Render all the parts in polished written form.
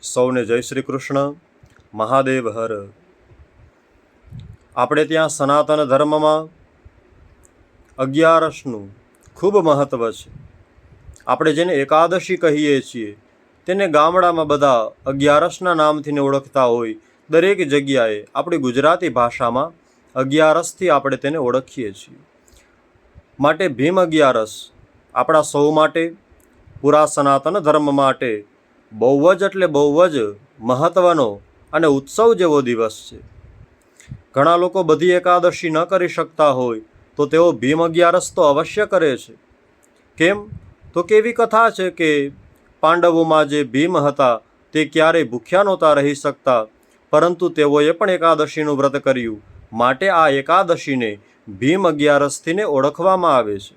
સૌને જય શ્રી કૃષ્ણ. મહાદેવ હર. આપણે ત્યાં સનાતન ધર્મમાં અગિયારસનું ખૂબ મહત્ત્વ છે. આપણે જેને એકાદશી કહીએ છીએ તેને ગામડામાં બધા અગિયારસના નામથીને ઓળખતા હોય. દરેક જગ્યાએ આપણી ગુજરાતી ભાષામાં અગિયારસથી આપણે તેને ઓળખીએ છીએ. માટે ભીમ અગિયારસ આપણા સૌ માટે, પૂરા સનાતન ધર્મ માટે બહુ જ એટલે બહુ જ મહત્ત્વનો અને ઉત્સવ જેવો દિવસ છે. ઘણા લોકો બધી એકાદશી ન કરી શકતા હોય તો તેઓ ભીમ અગિયારસ તો અવશ્ય કરે છે. કેમ? તો કેવી કથા છે કે પાંડવોમાં જે ભીમ હતા તે ક્યારેય ભૂખ્યા નહોતા રહી શકતા, પરંતુ તેઓએ પણ એકાદશીનું વ્રત કર્યું. માટે આ એકાદશીને ભીમ અગિયારસથીને ઓળખવામાં આવે છે.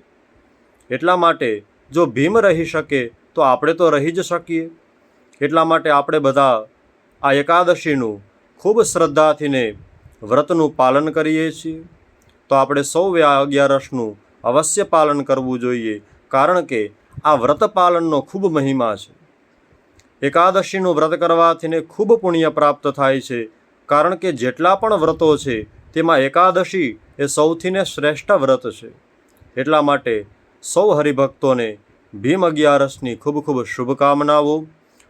એટલા માટે જો ભીમ રહી શકે તો આપણે તો રહી જ શકીએ. એટલા માટે આપણે બધા આ એકાદશીનું ખૂબ શ્રદ્ધાથીને વ્રતનું પાલન કરીએ છીએ. તો આપણે સૌએ આ અગિયારસનું અવશ્ય પાલન કરવું જોઈએ, કારણ કે આ વ્રત પાલનનો ખૂબ મહિમા છે. એકાદશીનું વ્રત કરવાથીને ખૂબ પુણ્ય પ્રાપ્ત થાય છે, કારણ કે જેટલા પણ વ્રતો છે તેમાં એકાદશી એ સૌથીને શ્રેષ્ઠ વ્રત છે. એટલા માટે સૌ હરિભક્તોને ભીમ અગિયારસની ખૂબ ખૂબ શુભકામનાઓ.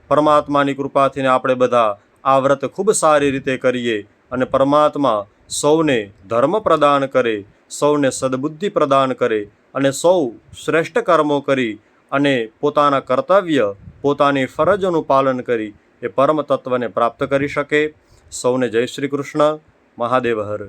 પરમાત્માની કૃપાથીને આપણે બધા આ વ્રત ખૂબ સારી રીતે કરીએ અને પરમાત્મા સૌને ધર્મ પ્રદાન કરે, સૌને સદબુદ્ધિ પ્રદાન કરે અને સૌ શ્રેષ્ઠ કર્મો કરી અને પોતાના કર્તવ્ય, પોતાની ફરજોનું પાલન કરી એ પરમ તત્વને પ્રાપ્ત કરી શકે. સૌને જય શ્રી કૃષ્ણ. મહાદેવ હર.